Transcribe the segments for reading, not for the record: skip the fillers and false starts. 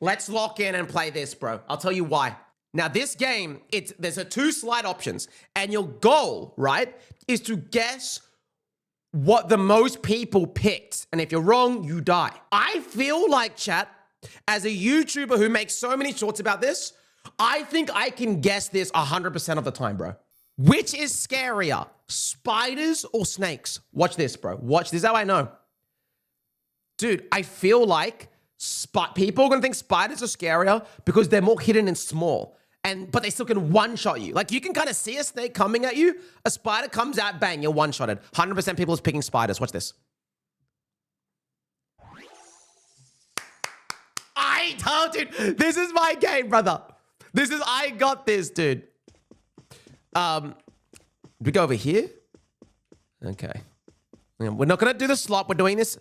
Let's lock in and play this, bro. I'll tell you why. Now, this game, there's a 2 slide options, and your goal, right, is to guess what the most people picked. And if you're wrong, you die. I feel like, chat, as a YouTuber who makes so many shorts about this, I think I can guess this 100% of the time, bro. Which is scarier, spiders or snakes? Watch this, bro. Watch. This is how I know. Dude, I feel like people are going to think spiders are scarier because they're more hidden and small. But they still can one-shot you. Like, you can kind of see a snake coming at you. A spider comes out, bang, you're one-shotted. 100% people is picking spiders. Watch this. I told you. This is my game, brother. I got this, dude. We go over here? Okay. We're not going to do the slot. We're doing this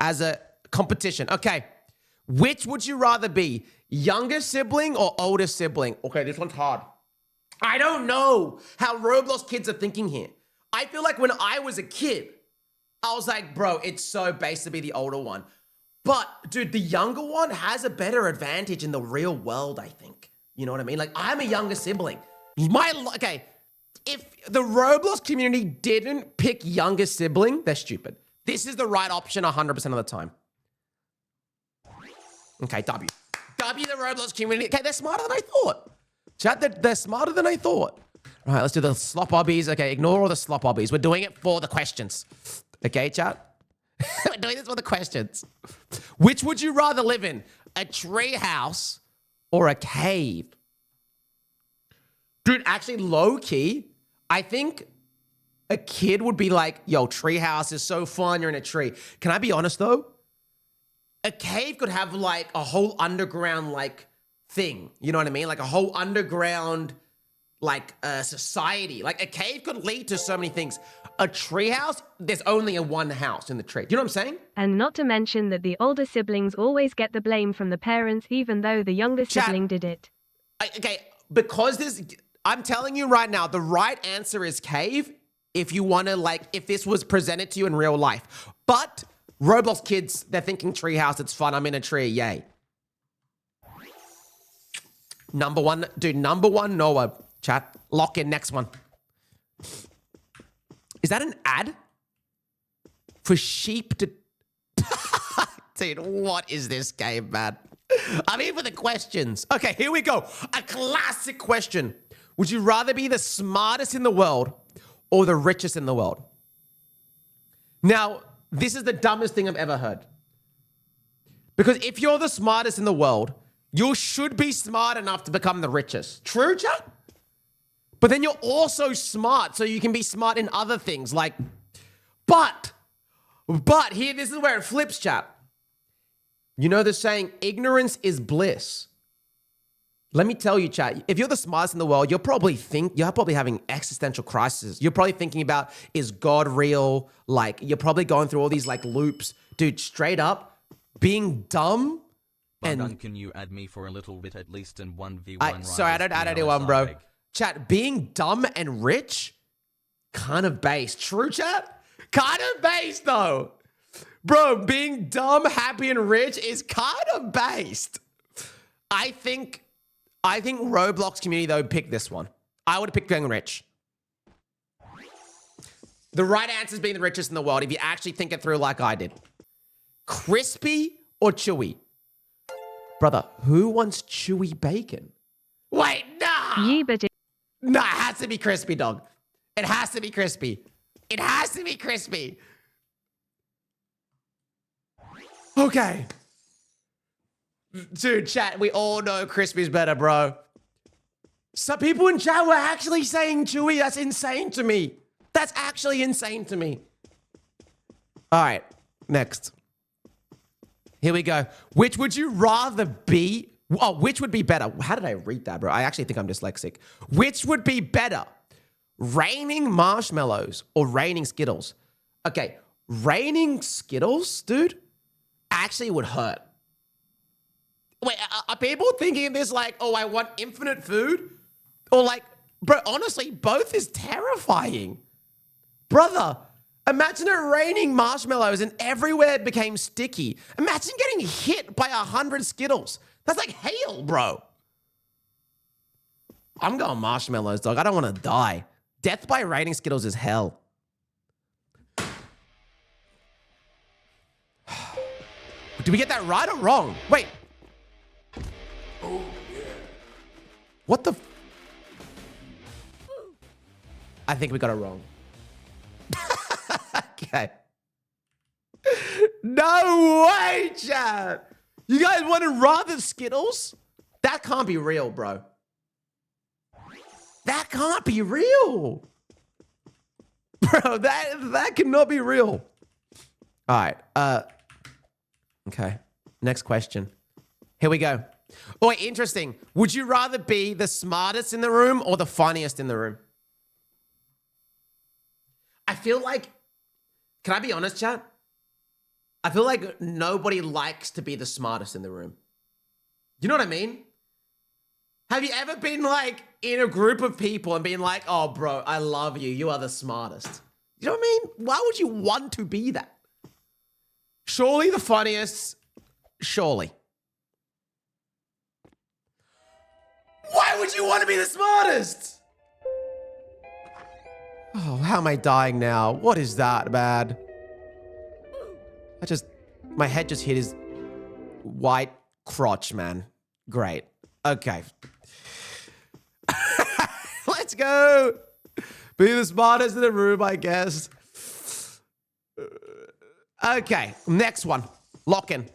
as a competition. Okay. Which would you rather be? Younger sibling or older sibling? Okay, this one's hard. I don't know how Roblox kids are thinking here. I feel like when I was a kid, I was like, bro, it's so base to be the older one. But, dude, the younger one has a better advantage in the real world, I think. You know what I mean? Like, I'm a younger sibling. Okay, if the Roblox community didn't pick younger sibling, they're stupid. This is the right option 100% of the time. Okay, W. W, the Roblox community. Okay, they're smarter than I thought. Chat, they're smarter than I thought. All right, let's do the slop obbies. Okay, ignore all the slop obbies. We're doing it for the questions. Okay, chat? We're doing this for the questions. Which would you rather live in? A tree house or a cave? Dude, actually, low-key, I think a kid would be like, yo, tree house is so fun. You're in a tree. Can I be honest, though? A cave could have like a whole underground like thing. You know what I mean? Like a whole underground like society. Like a cave could lead to so many things. A tree house, there's only one house in the tree. Do you know what I'm saying? And not to mention that the older siblings always get the blame from the parents, even though the younger sibling did it. Okay, because I'm telling you right now, the right answer is cave if you want to like, if this was presented to you in real life. But Roblox kids, they're thinking treehouse, it's fun, I'm in a tree, yay. Number one, Noah, chat. Lock in, next one. Is that an ad? For sheep to... Dude, what is this game, man? I'm here for the questions. Okay, here we go. A classic question. Would you rather be the smartest in the world or the richest in the world? Now, this is the dumbest thing I've ever heard. Because if you're the smartest in the world, you should be smart enough to become the richest. True, chat? But then you're also smart, so you can be smart in other things. Like, but here, this is where it flips, chat. You know the saying, ignorance is bliss. Let me tell you, chat, if you're the smartest in the world, you're probably having existential crises. You're probably thinking about, is God real? Like, you're probably going through all these, like, loops. Dude, straight up, being dumb and... Can you add me for a little bit at least in 1v1? Sorry, I don't add anyone, bro. Chat, being dumb and rich, kind of base. True, chat? Kind of base, though. Bro, being dumb, happy, and rich is kind of based. I think Roblox community, though, picked this one. I would have picked being rich. The right answer is being the richest in the world if you actually think it through like I did. Crispy or chewy? Brother, who wants chewy bacon? Wait, nah! Yeah, but Nah, it has to be crispy, dog. It has to be crispy. It has to be crispy. Okay. Dude, chat, we all know crispy's better, bro. Some people in chat were actually saying chewy. That's insane to me. That's actually insane to me. All right, next. Here we go. Which would you rather be? Oh, which would be better? How did I read that, bro? I actually think I'm dyslexic. Which would be better? Raining marshmallows or raining Skittles? Okay, raining Skittles, dude, actually would hurt. Wait, are people thinking of this like, oh, I want infinite food? Or like, bro, honestly, both is terrifying. Brother, imagine it raining marshmallows and everywhere it became sticky. Imagine getting hit by 100 Skittles. That's like hail, bro. I'm going marshmallows, dog. I don't want to die. Death by raining Skittles is hell. Did we get that right or wrong? Wait. Oh, yeah. What the? I think we got it wrong. Okay. No way, chat. You guys wanted rather Skittles? That can't be real, bro. That can't be real. Bro, that cannot be real. All right. Okay. Next question. Here we go. Oh, wait, interesting. Would you rather be the smartest in the room or the funniest in the room? I feel like, can I be honest, chat? I feel like nobody likes to be the smartest in the room. You know what I mean? Have you ever been like in a group of people and been like, oh, bro, I love you. You are the smartest. You know what I mean? Why would you want to be that? Surely the funniest. Surely. Why would you want to be the smartest? Oh, how am I dying now? What is that, man? My head just hit his white crotch, man. Great. Okay. Let's go. Be the smartest in the room, I guess. Okay, next one. Lock in.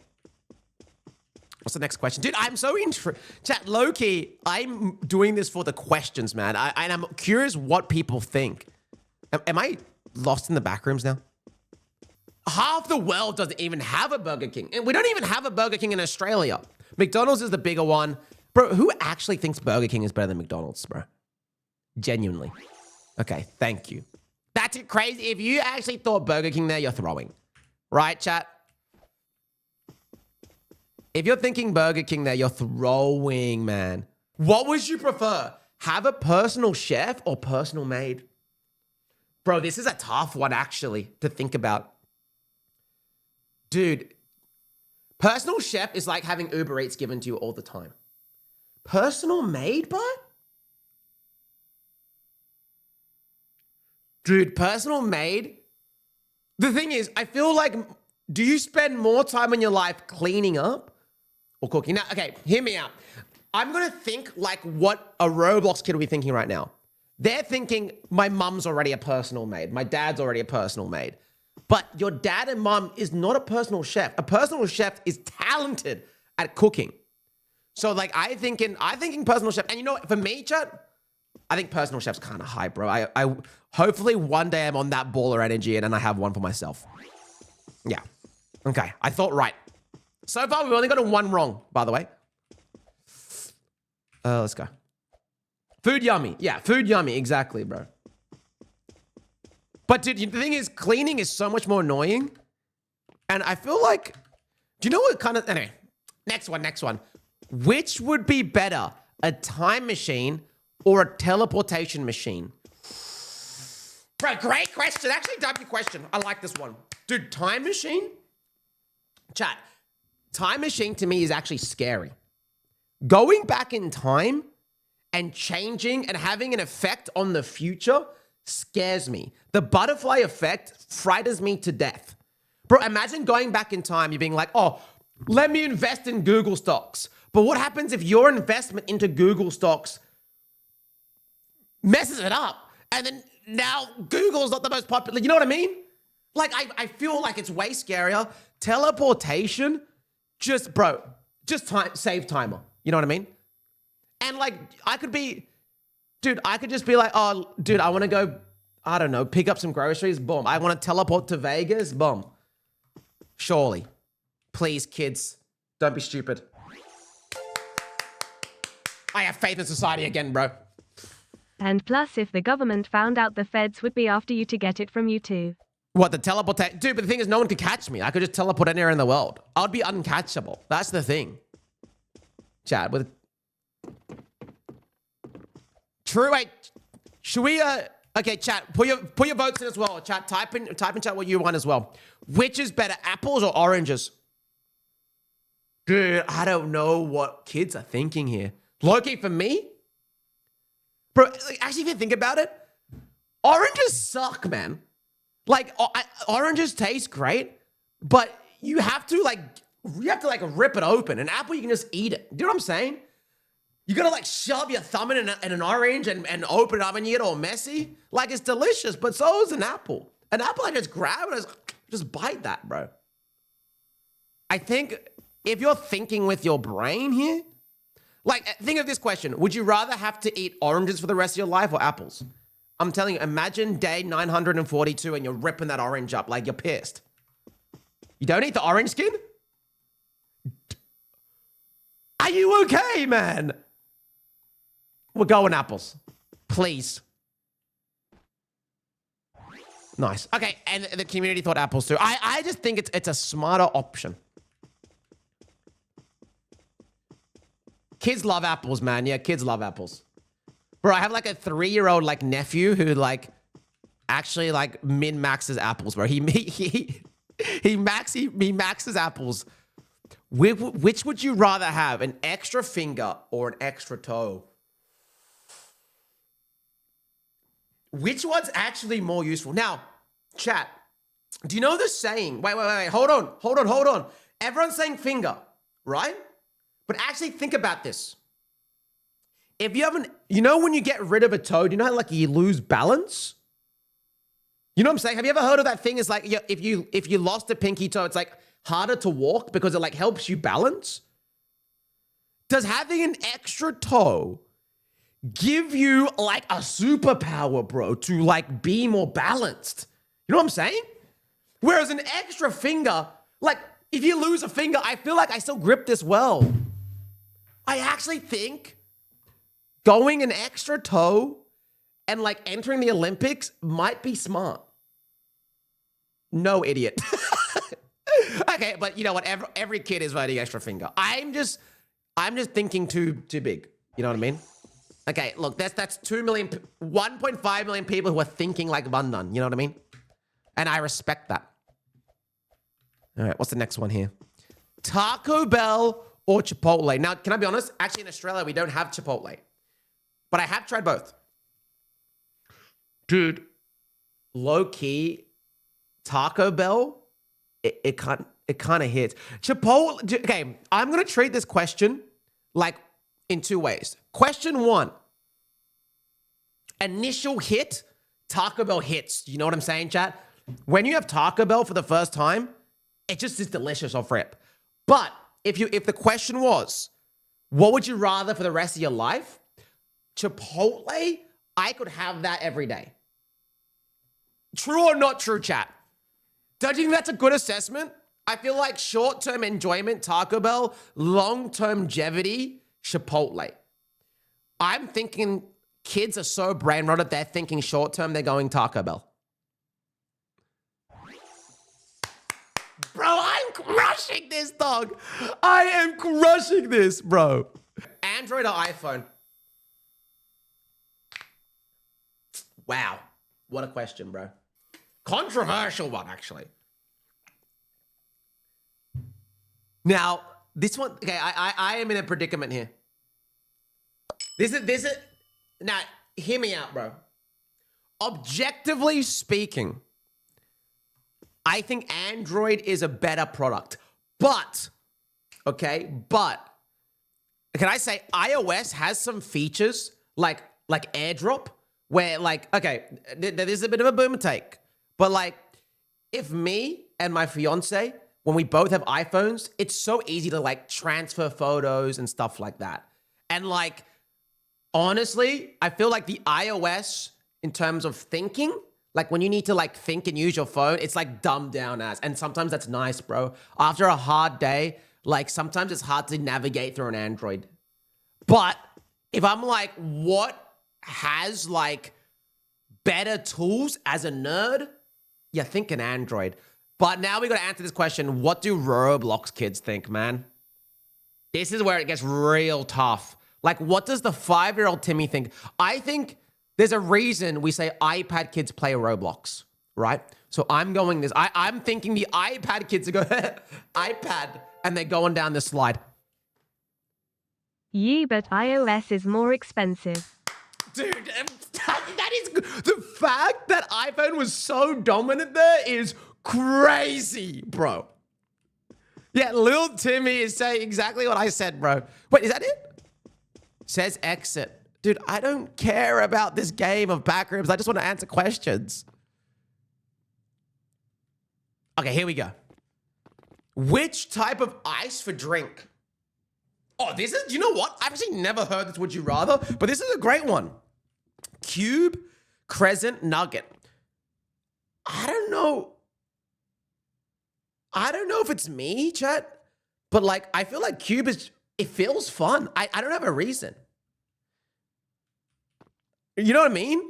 What's the next question? Dude, I'm so interested. Chat, low-key, I'm doing this for the questions, man. And I'm curious what people think. Am I lost in the back rooms now? Half the world doesn't even have a Burger King. And we don't even have a Burger King in Australia. McDonald's is the bigger one. Bro, who actually thinks Burger King is better than McDonald's, bro? Genuinely. Okay, thank you. That's crazy. If you actually thought Burger King there, you're throwing. Right, chat? If you're thinking Burger King there, you're throwing, man. What would you prefer? Have a personal chef or personal maid? Bro, this is a tough one, actually, to think about. Dude, personal chef is like having Uber Eats given to you all the time. Personal maid, bud? Dude, personal maid? The thing is, I feel like, do you spend more time in your life cleaning up or cooking? Now, okay, hear me out. I'm going to think like what a Roblox kid will be thinking right now. They're thinking, my mum's already a personal maid. My dad's already a personal maid. But your dad and mom is not a personal chef. A personal chef is talented at cooking. So like I'm thinking personal chef. And you know what, for me, chat, I think personal chef's kind of high, bro. I hopefully one day I'm on that baller energy and then I have one for myself. Yeah. Okay. I thought right. So far, we've only gotten one wrong, by the way. Let's go. Food yummy. Yeah, food yummy. Exactly, bro. But dude, the thing is, cleaning is so much more annoying. And I feel like, do you know what kind of, anyway, next one. Which would be better, a time machine or a teleportation machine? Bro, great question. Actually, W question. I like this one. Dude, time machine? Chat, time machine to me is actually scary. Going back in time and changing and having an effect on the future scares me. The butterfly effect frightens me to death. Bro, imagine going back in time, you being like, oh, let me invest in Google stocks. But what happens if your investment into Google stocks messes it up? And then now Google's not the most popular, you know what I mean? Like, I feel like it's way scarier. Teleportation, just save timer. You know what I mean? And like, I could just be like, oh, dude, I want to go, I don't know, pick up some groceries. Boom. I want to teleport to Vegas. Boom. Surely. Please, kids, don't be stupid. I have faith in society again, bro. And plus, if the government found out, the feds would be after you to get it from you too. What, the teleportation? Dude, but the thing is, no one could catch me. I could just teleport anywhere in the world. I would be uncatchable. That's the thing. Chat, with... True, wait. Should we, okay, chat, put your votes in as well. Chat, type in chat what you want as well. Which is better, apples or oranges? Dude, I don't know what kids are thinking here. Loki, for me, bro, like, actually, if you think about it, oranges suck, man. Like, oranges taste great, but you have to like rip it open. An apple, you can just eat it. Do you know what I'm saying? You gotta like shove your thumb in an orange and open it up and you get all messy. Like, it's delicious, but so is an apple. An apple, I just grab it, just bite that, bro. I think if you're thinking with your brain here, like, think of this question. Would you rather have to eat oranges for the rest of your life or apples? I'm telling you, imagine day 942 and you're ripping that orange up like you're pissed. You don't eat the orange skin? Are you okay, man? We're going apples. Please. Nice. Okay, and the community thought apples too. I just think it's a smarter option. Kids love apples, man. Yeah, kids love apples. Bro, I have like a 3-year-old like nephew who like actually like min-maxes apples, bro. He maxes apples. Which would you rather have, an extra finger or an extra toe? Which one's actually more useful? Now, chat, do you know the saying? Wait. Hold on. Everyone's saying finger, right? But actually think about this. If you haven't, you know when you get rid of a toe, do you know how like you lose balance? You know what I'm saying? Have you ever heard of that thing? It's like if you lost a pinky toe, it's like harder to walk because it like helps you balance. Does having an extra toe give you like a superpower, bro, to like be more balanced? You know what I'm saying? Whereas an extra finger, like if you lose a finger, I feel like I still grip this well. I actually think going an extra toe and like entering the Olympics might be smart. No, idiot. Okay, but you know what? Every kid is voting extra finger. I'm just thinking too big. You know what I mean? Okay, look, that's 1.5 million people who are thinking like Vandan. You know what I mean? And I respect that. All right, what's the next one here? Taco Bell or Chipotle? Now, can I be honest? Actually, in Australia, we don't have Chipotle. But I have tried both. Dude, low-key, Taco Bell, it kind of hits. Chipotle, okay, I'm going to treat this question like in two ways. Question one, initial hit, Taco Bell hits. You know what I'm saying, chat? When you have Taco Bell for the first time, it just is delicious off rip. But if the question was, what would you rather for the rest of your life? Chipotle, I could have that every day. True or not true, chat? Don't you think that's a good assessment? I feel like short-term enjoyment, Taco Bell, long-term longevity, Chipotle. I'm thinking kids are so brain-rotted, they're thinking short-term, they're going Taco Bell. Bro, I'm crushing this, dog. I am crushing this, bro. Android or iPhone? Wow. What a question, bro. Controversial one, actually. Now, this one, okay, I am in a predicament here. This is, now, hear me out, bro. Objectively speaking, I think Android is a better product. But, okay, can I say iOS has some features like AirDrop where like, okay, this is a bit of a boomer take, but like if me and my fiance, when we both have iPhones, it's so easy to like transfer photos and stuff like that. And like, honestly, I feel like the iOS in terms of thinking, like when you need to like think and use your phone, it's like dumbed down as, and sometimes that's nice, bro. After a hard day, like sometimes it's hard to navigate through an Android. But if I'm like, what has like better tools as a nerd? You think an Android. But now we got to answer this question. What do Roblox kids think, man? This is where it gets real tough. Like, what does the 5-year-old Timmy think? I think there's a reason we say iPad kids play Roblox, right? So I'm going this. I'm thinking the iPad kids are going, iPad And they're going down the slide. Yeah, but iOS is more expensive. Dude, that is the fact that iPhone was so dominant there is crazy, bro. Yeah, Lil Timmy is saying exactly what I said, bro. Wait, is that it? Says exit. Dude, I don't care about this game of backrooms. I just want to answer questions. Okay, here we go. Which type of ice for drink? Oh, this is, you know what? I've actually never heard this Would You Rather, but this is a great one. Cube, crescent, nugget. I don't know. I don't know if it's me, chat, but like, I feel like cube is, it feels fun. I don't have a reason. You know what I mean?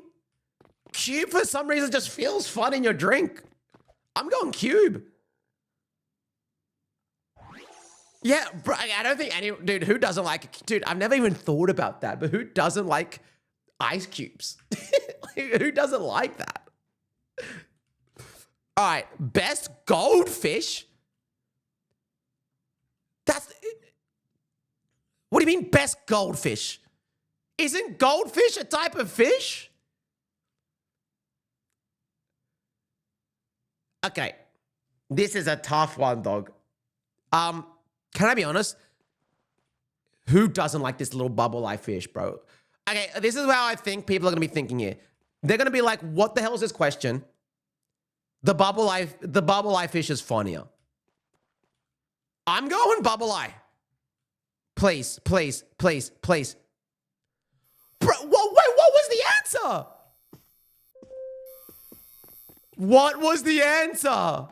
Cube for some reason just feels fun in your drink. I'm going cube. Yeah, bro, I don't think any, dude, who doesn't like, dude, I've never even thought about that, but who doesn't like ice cubes? Who doesn't like that? All right, best goldfish? That's, what do you mean best goldfish? Isn't goldfish a type of fish? Okay, this is a tough one, dog. Can I be honest? Who doesn't like this little bubble eye fish, bro? Okay, this is how I think people are gonna be thinking here. They're gonna be like, what the hell is this question? The bubble eye fish is funnier. I'm going bubble eye. Please, please, please, please. Bro, wait, what was the answer? What was the answer?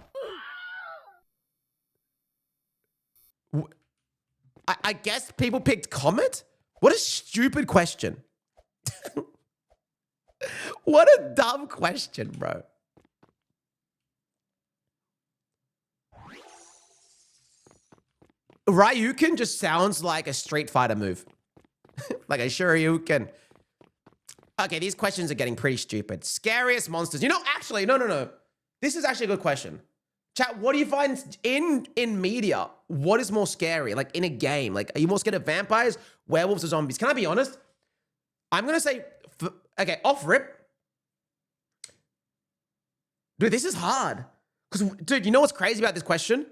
I guess people picked Comet? What a stupid question. What a dumb question, bro. Ryukin just sounds like a Street Fighter move. Like a Shoryuken. Okay, these questions are getting pretty stupid. Scariest monsters. You know, actually, no. This is actually a good question. Chat, what do you find in media? What is more scary? Like in a game? Like, are you more scared of vampires, werewolves, or zombies? Can I be honest? I'm going to say, okay, off rip. Dude, this is hard. Because, dude, you know what's crazy about this question?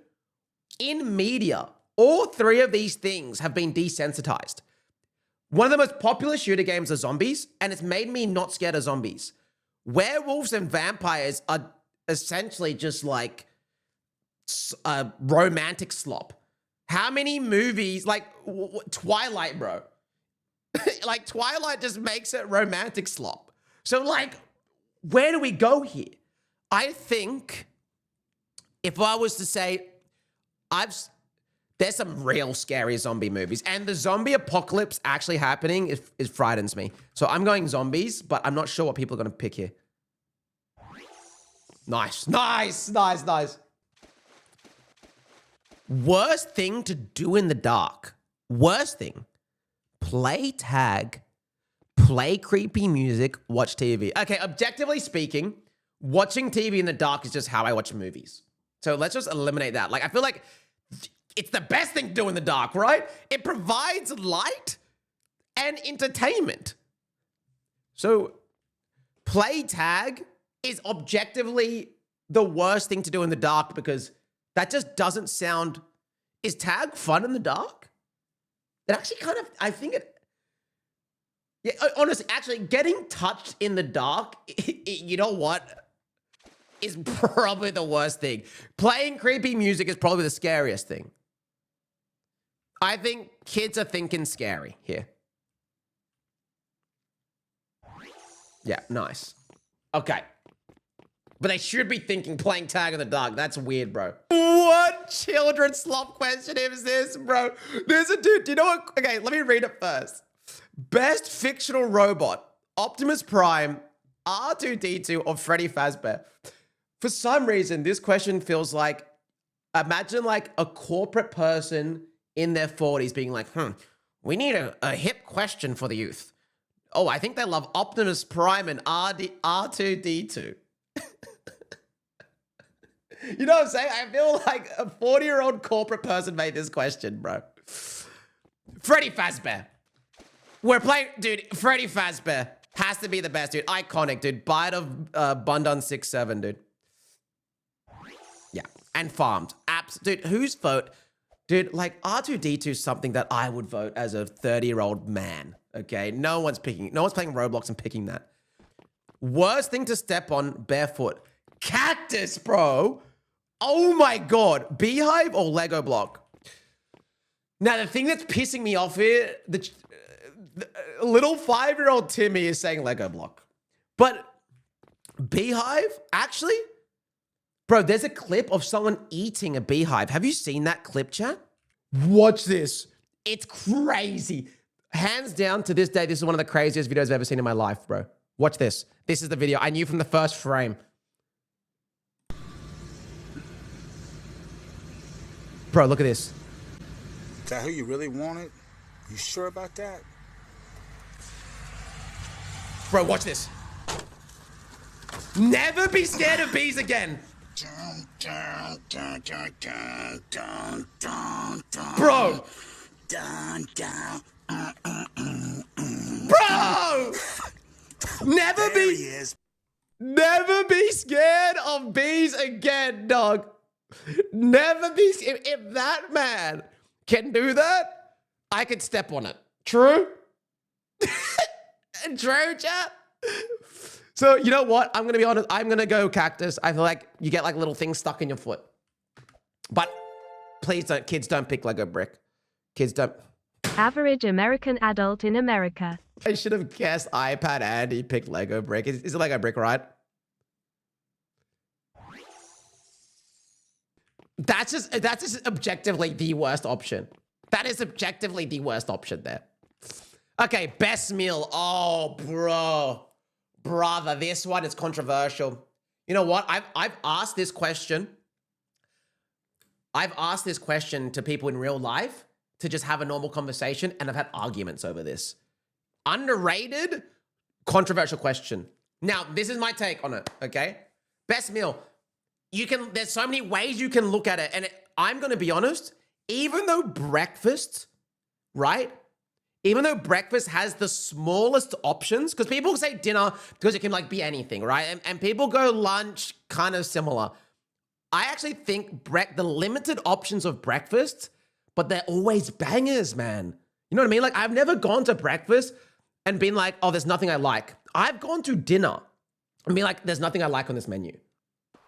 In media, all three of these things have been desensitized. One of the most popular shooter games are zombies, and it's made me not scared of zombies. Werewolves and vampires are essentially just like a romantic slop. How many movies, like Twilight, bro? Like Twilight just makes it romantic slop. So like, where do we go here? I think if I was to say, there's some real scary zombie movies, and the zombie apocalypse actually happening is frightens me. So I'm going zombies, but I'm not sure what people are going to pick here. Nice. Worst thing to do in the dark. Worst thing. Play tag, play creepy music, watch TV. Okay, objectively speaking, watching TV in the dark is just how I watch movies. So let's just eliminate that. Like, I feel like it's the best thing to do in the dark, right? It provides light and entertainment. So play tag is objectively the worst thing to do in the dark because that just doesn't sound... Is tag fun in the dark? It actually kind of... I think it... Yeah, honestly, actually, getting touched in the dark, you know what? Is probably the worst thing. Playing creepy music is probably the scariest thing. I think kids are thinking scary here. Yeah, nice. Okay. But they should be thinking playing tag in the dark. That's weird, bro. What children's slop question is this, bro? There's a dude, you know what? Okay, let me read it first. Best fictional robot, Optimus Prime, R2-D2, or Freddy Fazbear? For some reason, this question feels like, imagine like a corporate person in their 40s being like, we need a hip question for the youth. Oh, I think they love Optimus Prime and R2-D2. You know what I'm saying? I feel like a 40-year-old corporate person made this question, bro. Freddy Fazbear. We're playing, dude, Freddy Fazbear has to be the best, dude. Iconic, dude. Bite of Bundan 6-7, dude. Yeah, and farmed. Apps, dude, whose vote? Dude, like R2-D2 is something that I would vote as a 30-year-old man, okay? No one's playing Roblox and picking that. Worst thing to step on barefoot. Cactus, bro. Oh my God. Beehive or Lego block? Now, the thing that's pissing me off here, the little 5-year-old Timmy is saying Lego block. But Beehive, actually, bro, there's a clip of someone eating a beehive. Have you seen that clip, chat? Watch this. It's crazy. Hands down, to this day, this is one of the craziest videos I've ever seen in my life, bro. Watch this. This is the video. I knew from the first frame. Bro, look at this. Is that who you really wanted? You sure about that? Bro, watch this. Never be scared of bees again. Bro. Bro. Never be scared of bees again, dog. Never be scared. If that man can do that, I could step on it. True? True, chat? So, you know what? I'm going to be honest. I'm going to go cactus. I feel like you get like little things stuck in your foot. But please don't, kids don't pick Lego brick. Kids don't. Average American adult in America. I should have guessed iPad and he picked Lego brick. Is it Lego brick, right? That's just objectively the worst option. That is objectively the worst option there. Okay, best meal. Oh, bro. Brother, this one is controversial. You know what? I've asked this question. I've asked this question to people in real life to just have a normal conversation, and I've had arguments over this. Underrated, controversial question. Now, this is my take on it, okay? Best meal. There's so many ways you can look at it, and I'm going to be honest, even though breakfast, right? Even though breakfast has the smallest options, because people say dinner because it can like be anything, right? And people go lunch kind of similar. I actually think the limited options of breakfast, but they're always bangers, man. You know what I mean? Like I've never gone to breakfast and been like, oh, there's nothing I like. I've gone to dinner and been like, there's nothing I like on this menu.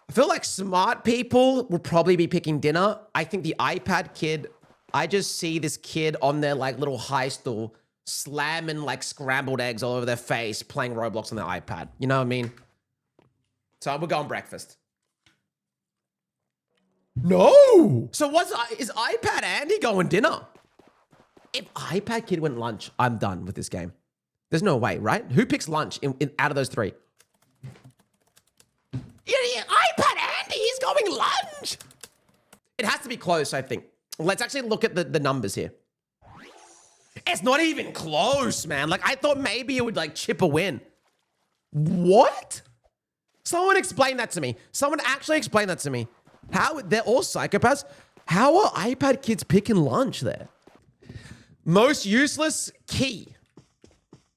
I feel like smart people will probably be picking dinner. I think the iPad kid, I just see this kid on their like little high stool slamming like scrambled eggs all over their face, playing Roblox on their iPad. You know what I mean? So we're going breakfast. No. So is iPad Andy going dinner? If iPad kid went lunch, I'm done with this game. There's no way, right? Who picks lunch out of those three? Yeah, iPad Andy is going lunch. It has to be close, I think. Let's actually look at the numbers here. It's not even close, man. Like, I thought maybe it would, like, chip a win. What? Someone explain that to me. Someone actually explain that to me. How? They're all psychopaths. How are iPad kids picking lunch there? Most useless key.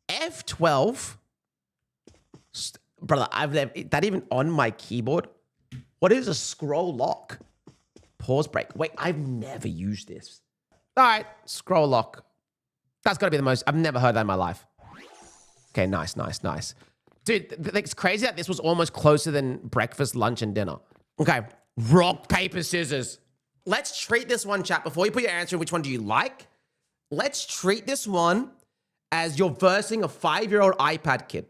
F12. Brother, that even on my keyboard? What is a scroll lock? Pause break. Wait, I've never used this. All right, scroll lock. That's got to be the most. I've never heard that in my life. Okay, nice. Dude, it's crazy that this was almost closer than breakfast, lunch, and dinner. Okay, rock, paper, scissors. Let's treat this one, chat. Before you put your answer in, which one do you like? Let's treat this one as you're versing a 5-year-old iPad kid.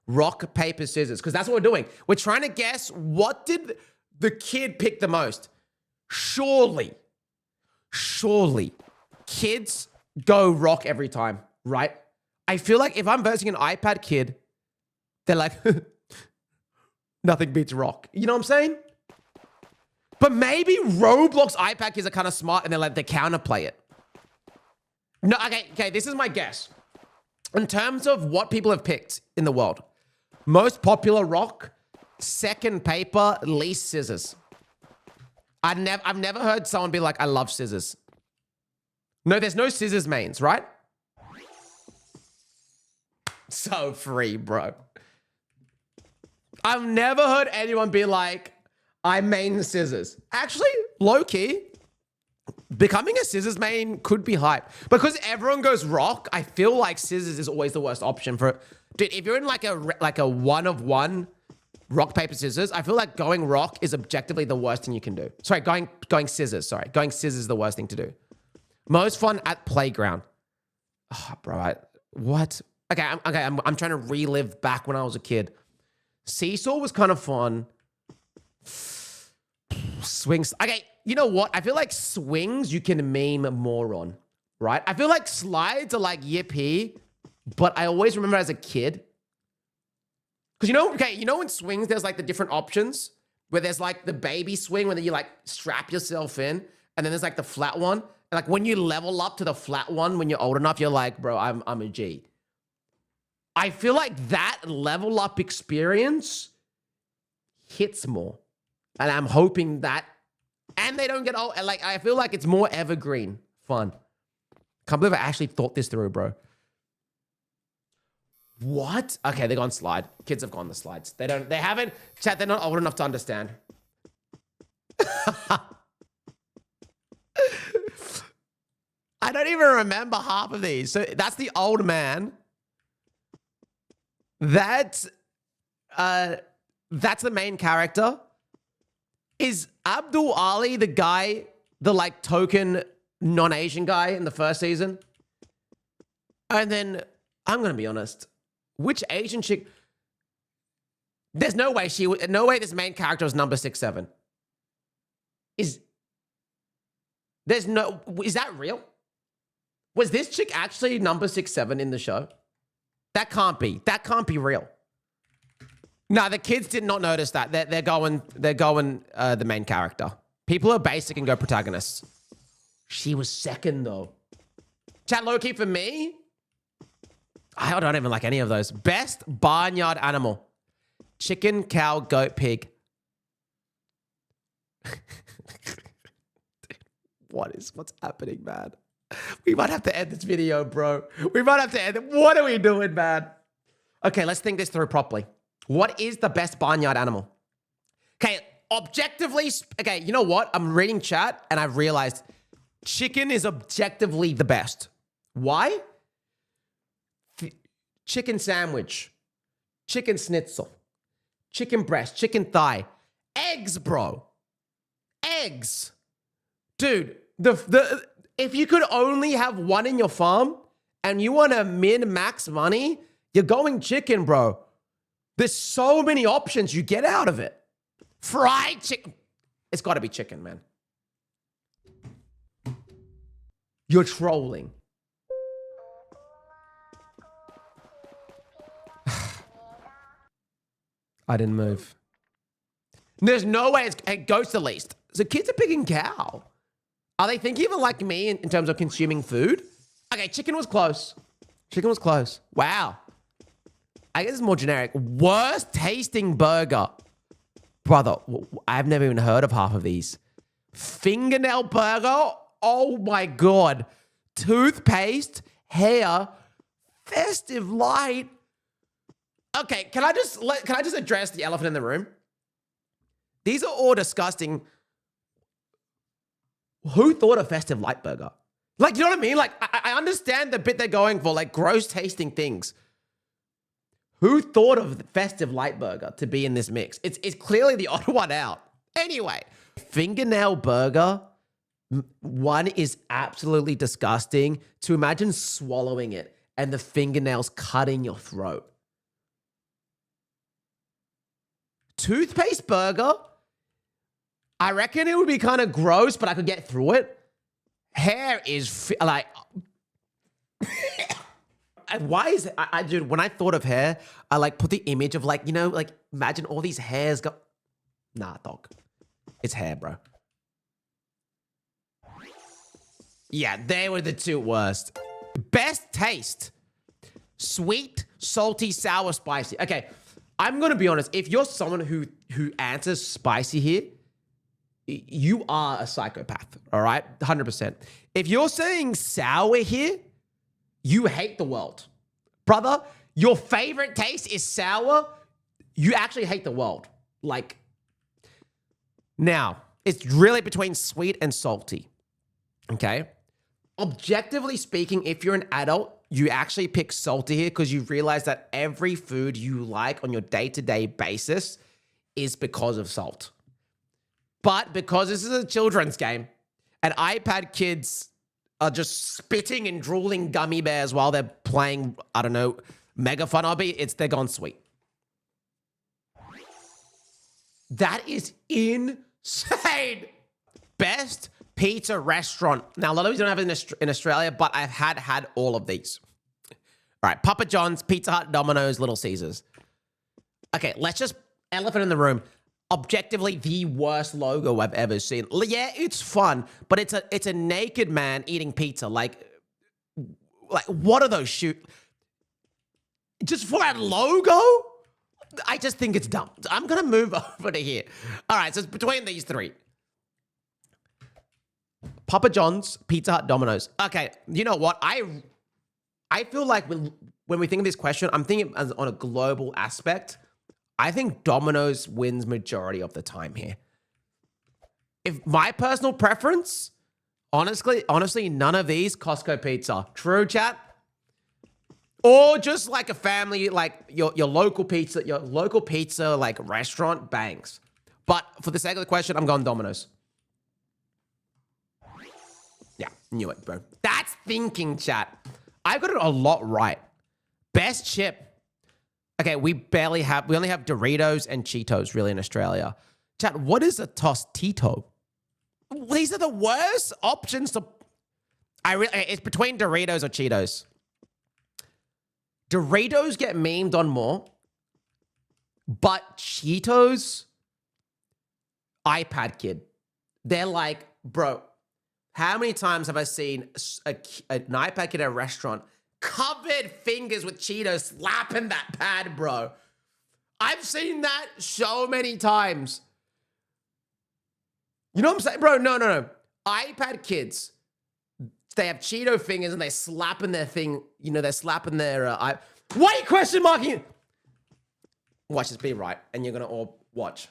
Rock, paper, scissors. Because that's what we're doing. We're trying to guess what did the kid pick the most. Surely, kids go rock every time, right? I feel like if I'm versing an iPad kid, they're like, nothing beats rock. You know what I'm saying? But maybe Roblox iPad kids are kind of smart and they counterplay it. No, okay, this is my guess. In terms of what people have picked in the world, most popular rock, second paper, least scissors. I've never heard someone be like, I love scissors. No, there's no scissors mains, right? So free, bro. I've never heard anyone be like, I main scissors. Actually, low-key, becoming a scissors main could be hype. Because everyone goes rock, I feel like scissors is always the worst option for it. Dude, if you're in like a one-of-one rock, paper, scissors, I feel like going rock is objectively the worst thing you can do. Sorry, going scissors, sorry. Going scissors is the worst thing to do. Most fun at playground. Oh, bro, what? Okay, I'm trying to relive back when I was a kid. Seesaw was kind of fun. Swings. Okay, you know what? I feel like swings you can meme more on, right? I feel like slides are like yippee, but I always remember as a kid. Because you know in swings, there's like the different options where there's like the baby swing where you like strap yourself in, and then there's like the flat one. And like when you level up to the flat one when you're old enough, you're like, bro, I'm a G. I feel like that level up experience hits more. And I'm hoping that, and they don't get old. Like, I feel like it's more evergreen fun. Can't believe I actually thought this through, bro. What? Okay, they're gone slide. Kids have gone the slides. They haven't, chat, they're not old enough to understand. I don't even remember half of these. So that's the old man. That's the main character. Is Abdul Ali the guy, the like token non-Asian guy in the first season? And then I'm gonna be honest, which Asian chick? There's no way this main character was number 6'7". Is that real? Was this chick actually number 6'7" in the show? That can't be real. No, the kids did not notice that. They're going the main character. People are basic and go protagonists. She was second though. Chat low-key for me, I don't even like any of those. Best barnyard animal. Chicken, cow, goat, pig. What's happening, man? We might have to end this video, bro. We might have to end it. What are we doing, man? Okay, let's think this through properly. What is the best barnyard animal? Okay, objectively, okay, you know what? I'm reading chat and I've realized chicken is objectively the best. Why? Chicken sandwich, chicken schnitzel, chicken breast, chicken thigh, eggs, bro. Eggs. Dude, if you could only have one in your farm and you want to min-max money, you're going chicken, bro. There's so many options you get out of it. Fried chicken. It's got to be chicken, man. You're trolling. I didn't move. There's no way it goes the least. So kids are picking cow. Are they thinking of it like me in terms of consuming food? Okay, chicken was close. Chicken was close. Wow. I guess it's more generic. Worst tasting burger. Brother, I've never even heard of half of these. Fingernail burger? Oh my God. Toothpaste, hair, festive light. Okay, can I just address the elephant in the room? These are all disgusting. Who thought of festive light burger? Like, you know what I mean? Like, I understand the bit they're going for, like gross tasting things. Who thought of the festive light burger to be in this mix? It's clearly the odd one out. Anyway, fingernail burger, one is absolutely disgusting. To imagine swallowing it and the fingernails cutting your throat. Toothpaste burger, I reckon it would be kind of gross, but I could get through it. Hair is like... Why is it? Dude, when I thought of hair, I like put the image of like, you know, like imagine all these hairs go... Nah, dog. It's hair, bro. Yeah, they were the two worst. Best taste. Sweet, salty, sour, spicy. Okay, I'm going to be honest. If you're someone who answers spicy here, you are a psychopath, all right? 100%. If you're saying sour here, you hate the world. Brother, your favorite taste is sour, you actually hate the world. Like, now, it's really between sweet and salty, okay? Objectively speaking, if you're an adult, you actually pick salty here because you realize that every food you like on your day-to-day basis is because of salt. But because this is a children's game and iPad kids are just spitting and drooling gummy bears while they're playing, I don't know, Mega Fun Obby, they're gone sweet. That is insane. Best pizza restaurant. Now, a lot of these don't have it in Australia, but I've had all of these. All right, Papa John's, Pizza Hut, Domino's, Little Caesars. Okay, let's just elephant in the room. Objectively, the worst logo I've ever seen. Yeah, it's fun, but it's a naked man eating pizza. Like what are those shoot? Just for a logo? I just think it's dumb. I'm gonna move over to here. All right, so it's between these three. Papa John's, Pizza Hut, Domino's. Okay, you know what? I feel like when we think of this question, I'm thinking on a global aspect. I think Domino's wins majority of the time here. If my personal preference, honestly, none of these Costco pizza. True, chat? Or just like a family, like your local pizza like restaurant bangs. But for the sake of the question, I'm going Domino's. Yeah, knew it, bro. That's thinking, chat. I got it a lot right. Best chip. Okay, we only have Doritos and Cheetos really in Australia. Chat, what is a Tostito? These are the worst options to... it's between Doritos or Cheetos. Doritos get memed on more, but Cheetos, iPad kid. They're like, bro, how many times have I seen an iPad kid at a restaurant covered fingers with Cheetos slapping that pad, bro? I've seen that so many times. You know what I'm saying? Bro, no. iPad kids, they have Cheeto fingers and they're slapping their thing. You know, they're slapping their... why are you question marking? Watch this be right, and you're going to all watch.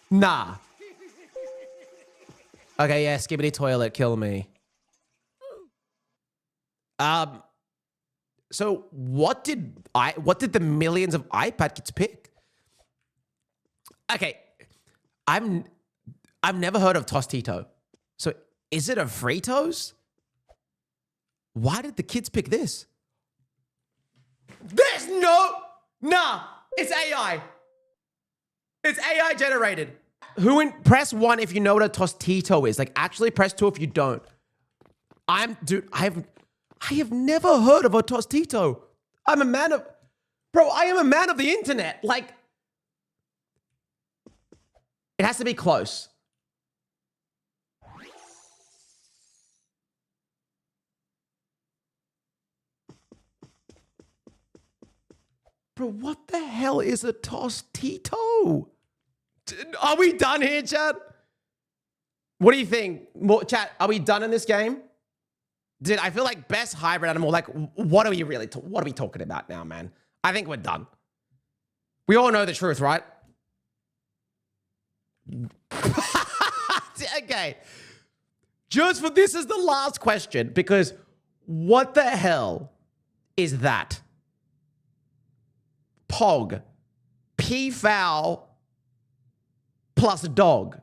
Nah. Okay, yeah, skibbity toilet, kill me. So what did the millions of iPad kids pick? Okay, I've never heard of Tostito. So is it a Fritos? Why did the kids pick this? There's nah, it's AI. It's AI generated. Press 1 if you know what a Tostito is. Like, actually press 2 if you don't. I have never heard of a Tostito. I am a man of the internet. Like, it has to be close. Bro, what the hell is a Tostito? Are we done here, chat? What do you think? Chat, are we done in this game? Dude, I feel like best hybrid animal. Like, what are we talking about now, man? I think we're done. We all know the truth, right? Okay. This is the last question, because what the hell is that? Pog. P-fowl plus dog.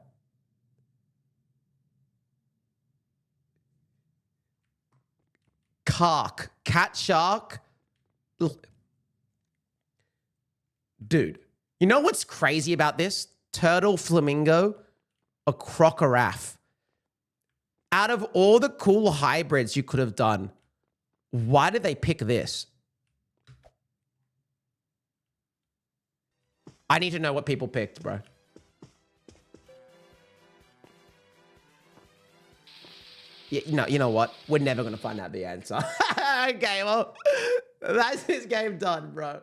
Cark. Cat shark. Dude, you know what's crazy about this? Turtle, flamingo, a crocodile. Out of all the cool hybrids you could have done, why did they pick this? I need to know what people picked, bro. Yeah, you know what? We're never going to find out the answer. Okay, well, That's this game done, bro.